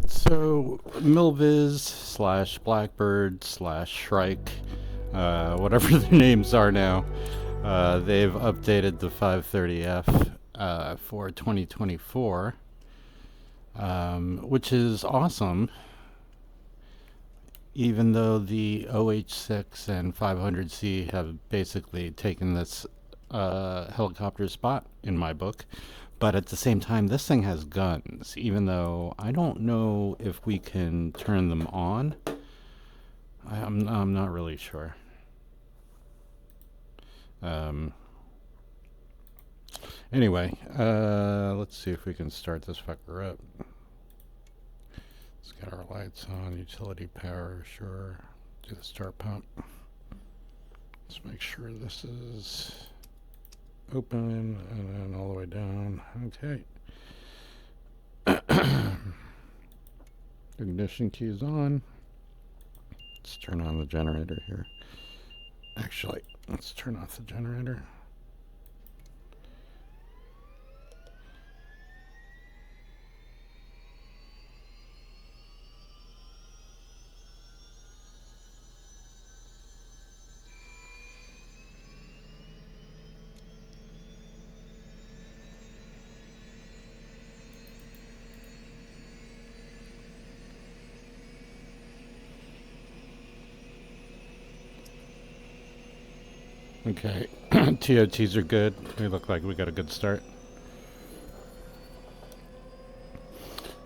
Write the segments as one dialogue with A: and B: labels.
A: Alright, so Milviz slash Blackbird slash Shrike, whatever their names are now, they've updated the 530F for 2024, which is awesome, even though the OH6 and 500C have basically taken this helicopter spot in my book. But at the same time, this thing has guns, even though I don't know if we can turn them on. I'm not really sure. Anyway, let's see if we can start this fucker up. Let's get our lights on, utility power, sure. Do the start pump. Let's make sure this is open and then all the way down. Okay. Ignition key is on. Let's turn on the generator here. Actually, let's turn off the generator. Okay, TOTs are good. They look like we got a good start.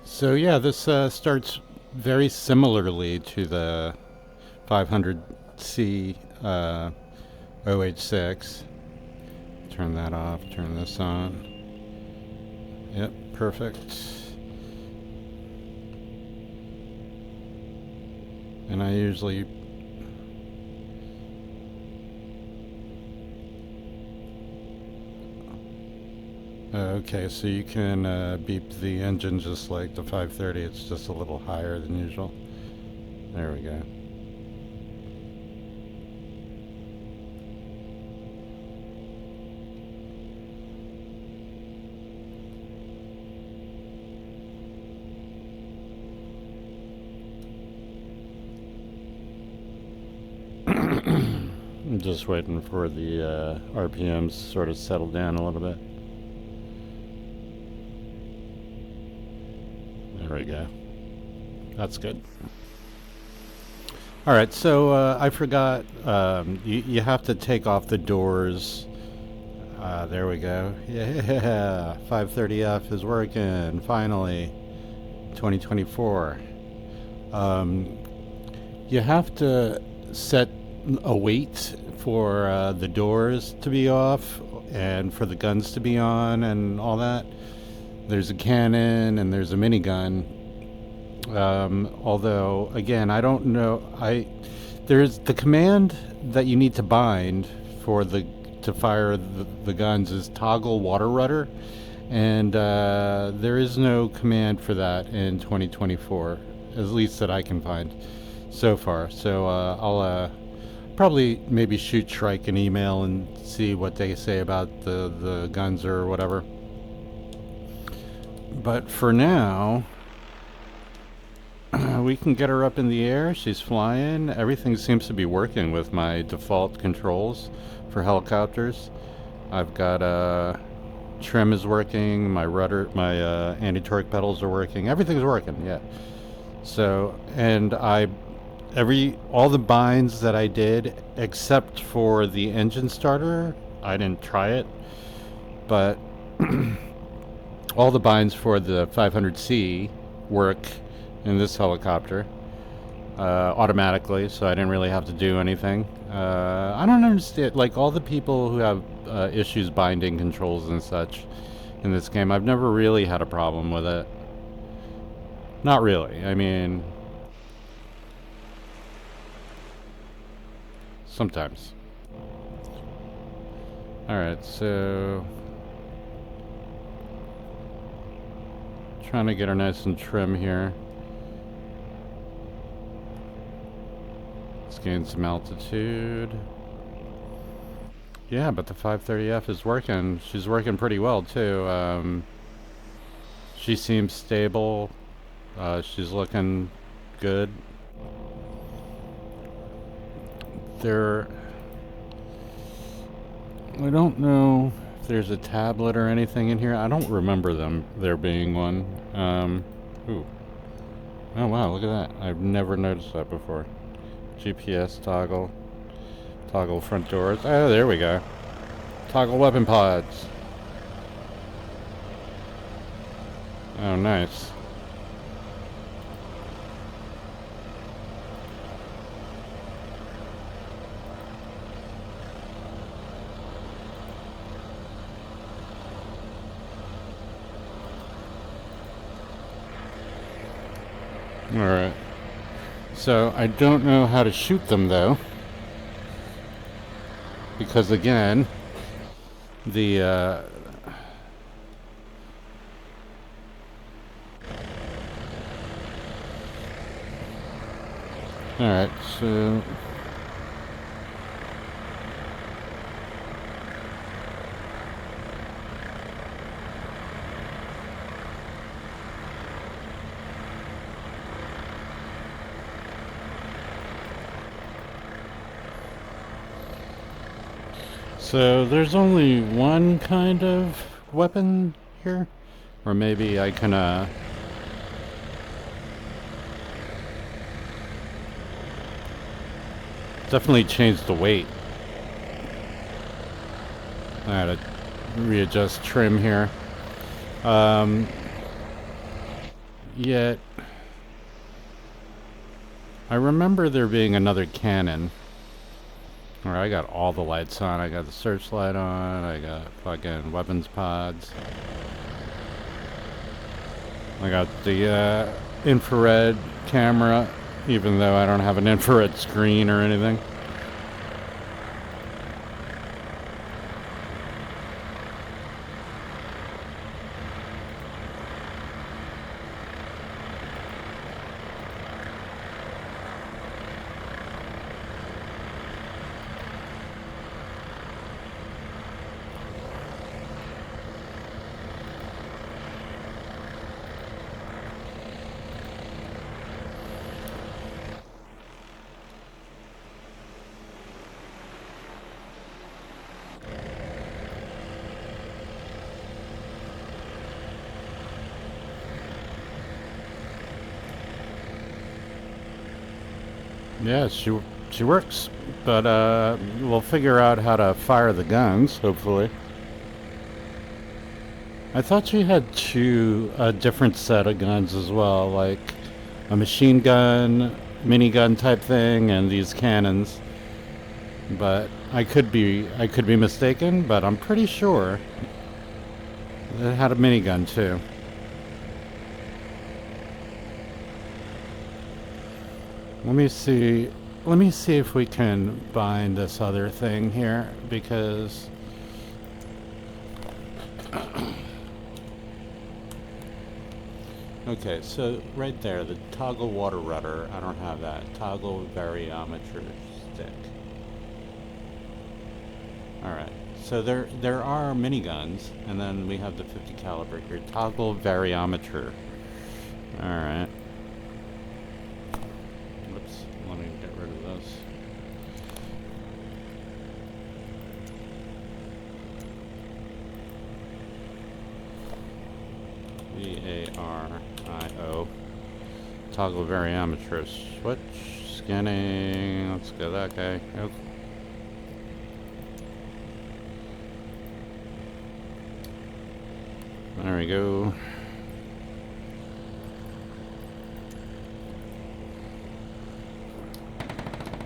A: So yeah, this starts very similarly to the 500C OH6. Turn that off, turn this on. Yep, perfect. And I usually okay, so you can beep the engine just like the 530. It's just a little higher than usual. There we go. I'm just waiting for the RPMs to sort of settle down a little bit. There we go. That's good. All right, so I forgot. You have to take off the doors. There we go. Yeah, 530F is working finally. 2024. You have to set a weight for the doors to be off and for the guns to be on and all that. There's a cannon and there's a minigun. Although, again, I don't know. There's the command that you need to bind for to fire the guns is toggle water rudder, and there is no command for that in 2024, at least that I can find so far. So I'll probably maybe shoot Shrike an email and see what they say about the guns or whatever. But for now, we can get her up in the air. She's flying. Everything seems to be working with my default controls for helicopters. I've got trim is working. My rudder, my anti-torque pedals are working. Everything's working. Yeah. So, and all the binds that I did, except for the engine starter, I didn't try it, but all the binds for the 500C work in this helicopter automatically, so I didn't really have to do anything. I don't understand, like all the people who have issues binding controls and such in this game, I've never really had a problem with it. Not really. I mean, sometimes. Alright, so trying to get her nice and trim here. Let's gain some altitude. Yeah, but the 530F is working. She's working pretty well too. She seems stable. She's looking good. There, I don't know if there's a tablet or anything in here. I don't remember there being one. Ooh. Oh wow, look at that. I've never noticed that before. GPS toggle. Toggle front doors. Oh, there we go. Toggle weapon pods. Oh, nice. Alright. So, I don't know how to shoot them, though. Because, again, the, Alright, so... So, there's only one kind of weapon here? Or maybe I can, definitely change the weight. I gotta readjust trim here. Yet... I remember there being another cannon. Alright, I got all the lights on. I got the searchlight on. I got fucking weapons pods. I got the infrared camera, even though I don't have an infrared screen or anything. Yeah, she works, but we'll figure out how to fire the guns, hopefully. I thought she had a different set of guns as well, like a machine gun, minigun type thing, and these cannons. But I could be mistaken, but I'm pretty sure it had a minigun too. Let me see if we can bind this other thing here, because okay, so right there, the toggle water rudder, I don't have that. Toggle variometer stick. Alright, so there are miniguns, and then we have the 50 caliber here. Toggle variometer. Alright. Whoops, let me get rid of this. VARIO. Toggle variometer switch. Scanning. Let's go that guy. Nope. There we go.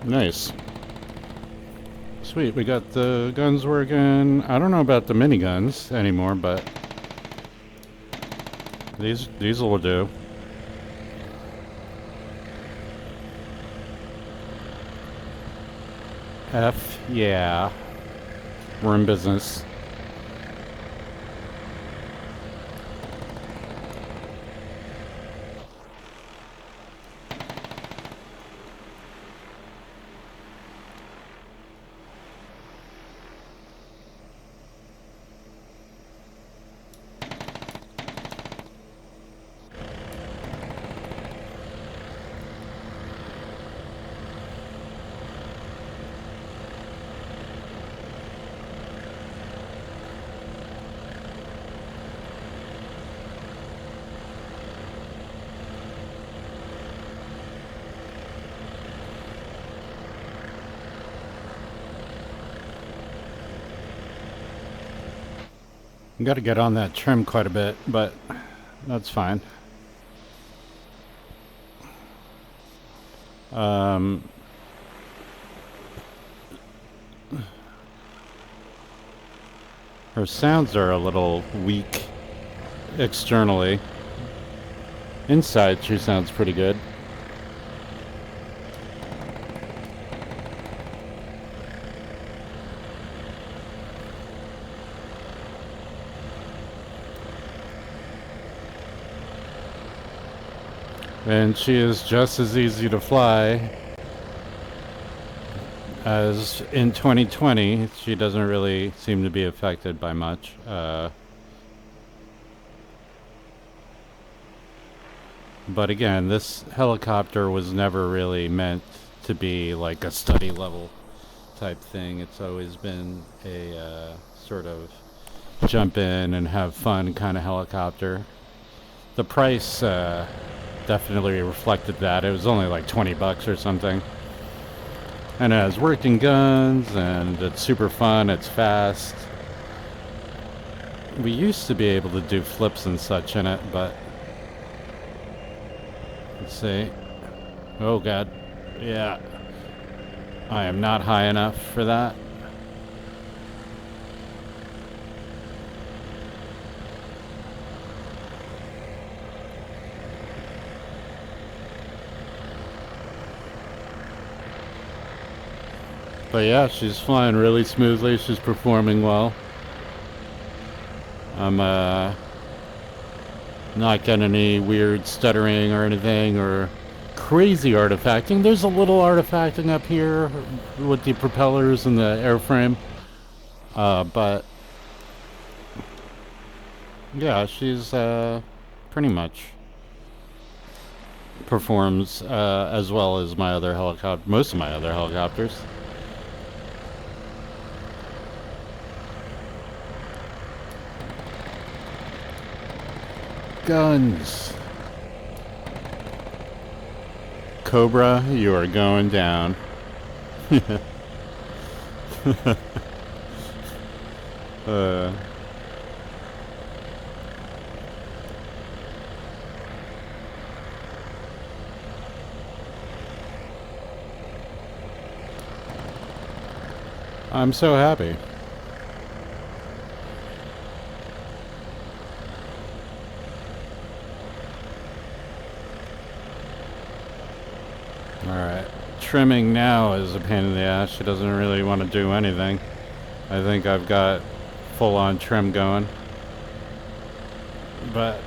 A: Nice. Sweet, we got the guns working. I don't know about the miniguns anymore, but these will do. F, yeah. We're in business. Got to get on that trim quite a bit, but that's fine. Um, her sounds are a little weak externally. Inside, she sounds pretty good. And she is just as easy to fly as in 2020. She doesn't really seem to be affected by much. But again, this helicopter was never really meant to be like a study level type thing. It's always been a sort of jump in and have fun kind of helicopter. The price definitely reflected that. It was only like 20 bucks or something. And it has working guns, and it's super fun, it's fast. We used to be able to do flips and such in it, but... Let's see. Oh god. Yeah. I am not high enough for that. But yeah, she's flying really smoothly. She's performing well. I'm not getting any weird stuttering or anything or crazy artifacting. There's a little artifacting up here with the propellers and the airframe. But yeah, she's pretty much performs as well as my other helicopter, most of my other helicopters. Guns. Cobra, you are going down. uh, I'm so happy. Alright. Trimming now is a pain in the ass. She doesn't really want to do anything. I think I've got full-on trim going. But...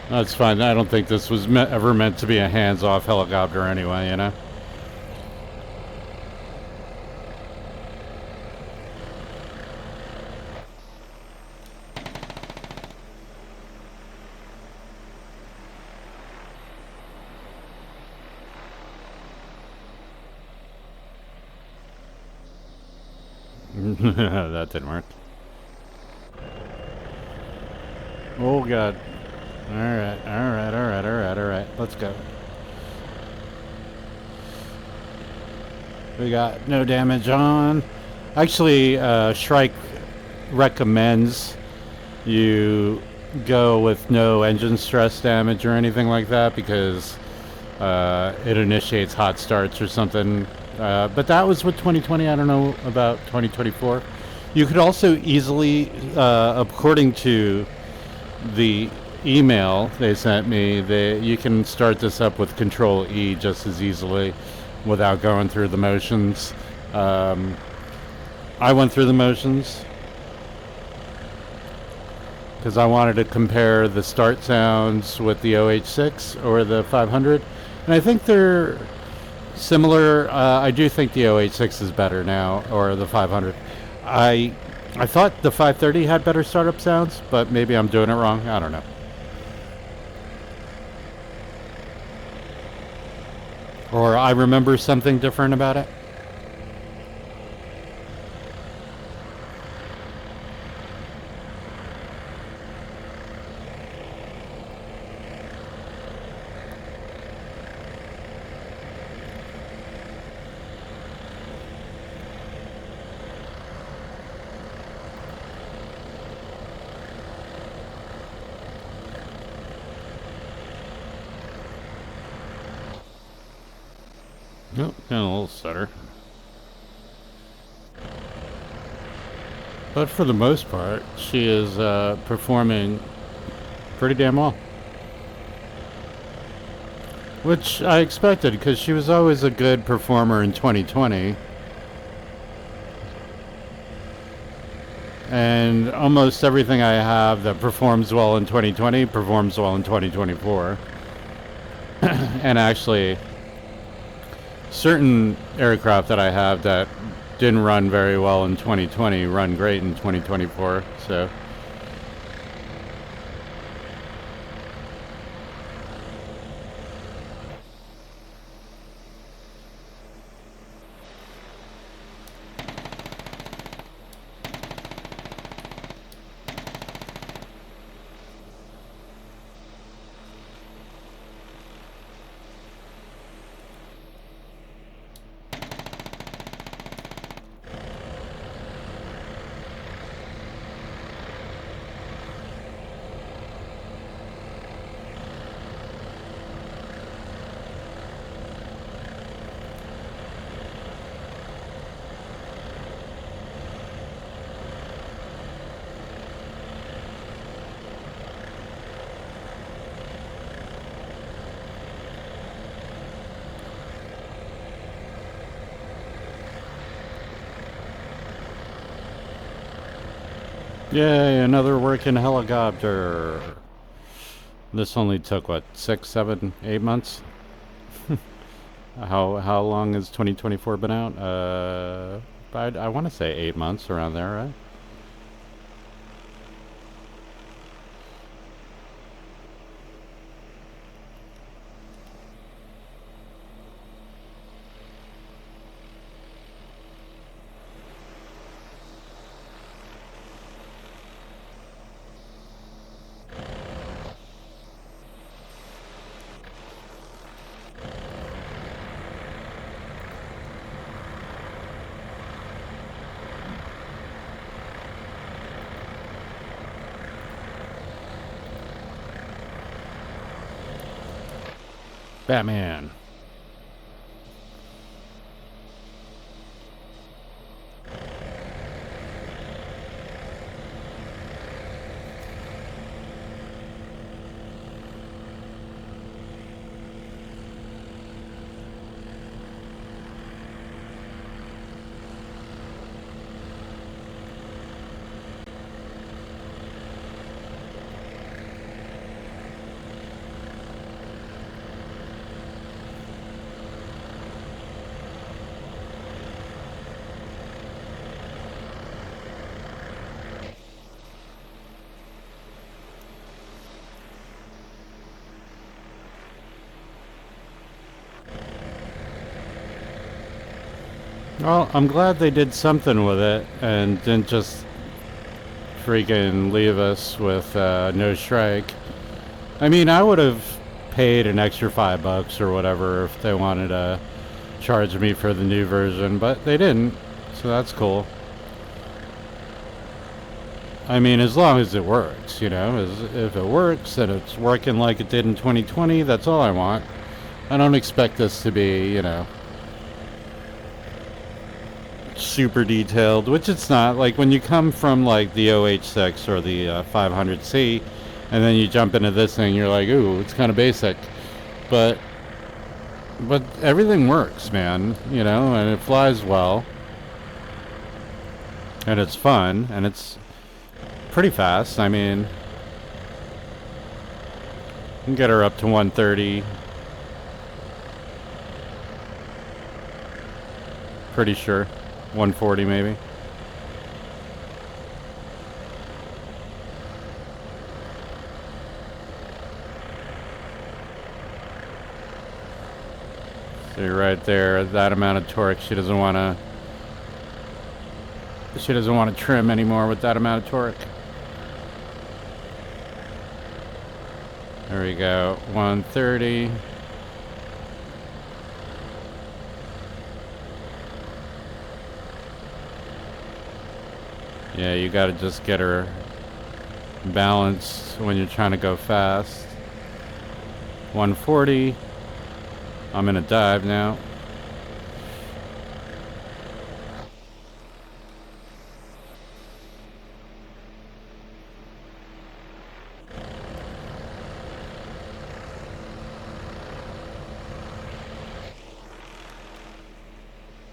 A: that's fine. I don't think this was ever meant to be a hands-off helicopter anyway, you know? That didn't work. Oh god. Alright. Let's go. We got no damage on. Actually, Shrike recommends you go with no engine stress damage or anything like that because it initiates hot starts or something. But that was with 2020. I don't know about 2024. You could also easily, according to the email they sent me, you can start this up with Control E just as easily without going through the motions. I went through the motions because I wanted to compare the start sounds with the OH6 or the 500, and I think they're similar. I do think the OH6 is better now, or the 500. I thought the 530 had better startup sounds, but maybe I'm doing it wrong. I don't know. Or I remember something different about it. Oh, got a little stutter. But for the most part, she is performing pretty damn well. Which I expected, because she was always a good performer in 2020. And almost everything I have that performs well in 2020 performs well in 2024. And actually, certain aircraft that I have that didn't run very well in 2020 run great in 2024. So yay, another working helicopter. This only took what, 6, 7, 8 months? How long has 2024 been out? I want to say 8 months, around there, right? Batman. Well, I'm glad they did something with it and didn't just freaking leave us with no Shrike. I mean, I would have paid an extra $5 or whatever if they wanted to charge me for the new version, but they didn't, so that's cool. I mean, as long as it works, you know, if it works and it's working like it did in 2020, that's all I want. I don't expect this to be, you know, super detailed, which it's not. Like when you come from like the OH6 or the 500C, and then you jump into this thing, you're like, ooh, it's kind of basic, but everything works, man. You know, and it flies well, and it's fun, and it's pretty fast. I mean, you can get her up to 130. Pretty sure. 140 maybe. So you're right there, that amount of torque. She doesn't want to trim anymore with that amount of torque. There we go. 130. Yeah, you gotta just get her balanced when you're trying to go fast. 140. I'm in a dive now.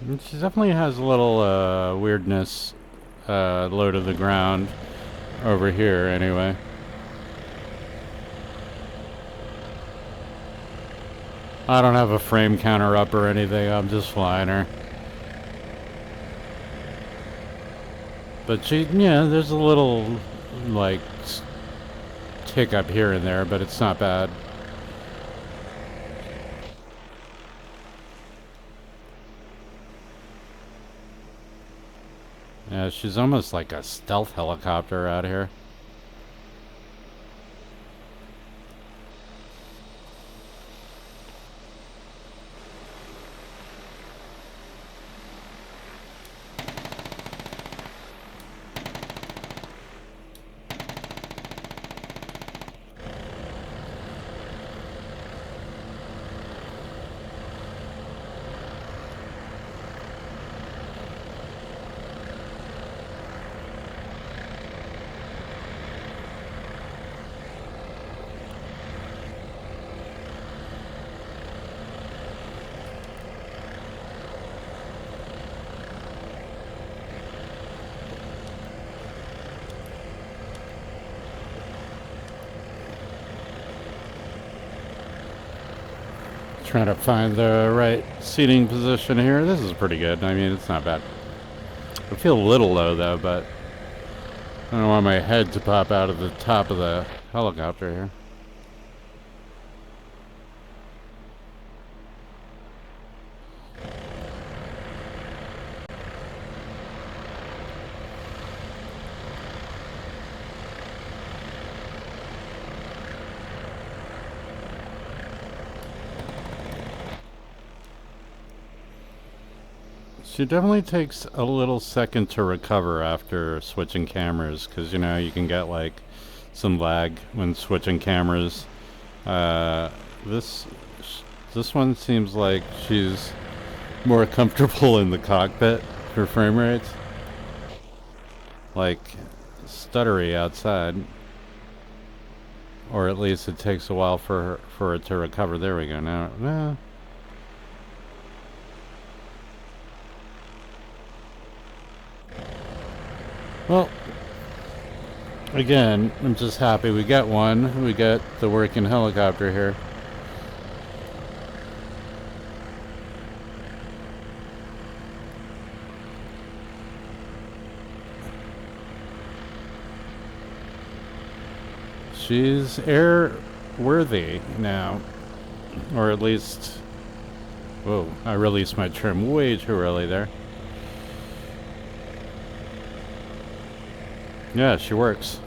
A: And she definitely has a little weirdness low to the ground over here anyway. I don't have a frame counter up or anything, I'm just flying her. But she, yeah, there's a little, like, tick up here and there, but it's not bad. Yeah, she's almost like a stealth helicopter out here. Trying to find the right seating position here. This is pretty good. I mean, it's not bad. I feel a little low though, but I don't want my head to pop out of the top of the helicopter here. She definitely takes a little second to recover after switching cameras, because you know you can get like some lag when switching cameras. Uh, this this one seems like she's more comfortable in the cockpit for frame rates. Like stuttery outside, or at least it takes a while for it to recover. There we go. Now. Well, again, I'm just happy we got one. We got the working helicopter here. She's airworthy now. Or at least... Whoa, I released my trim way too early there. Yeah, she works.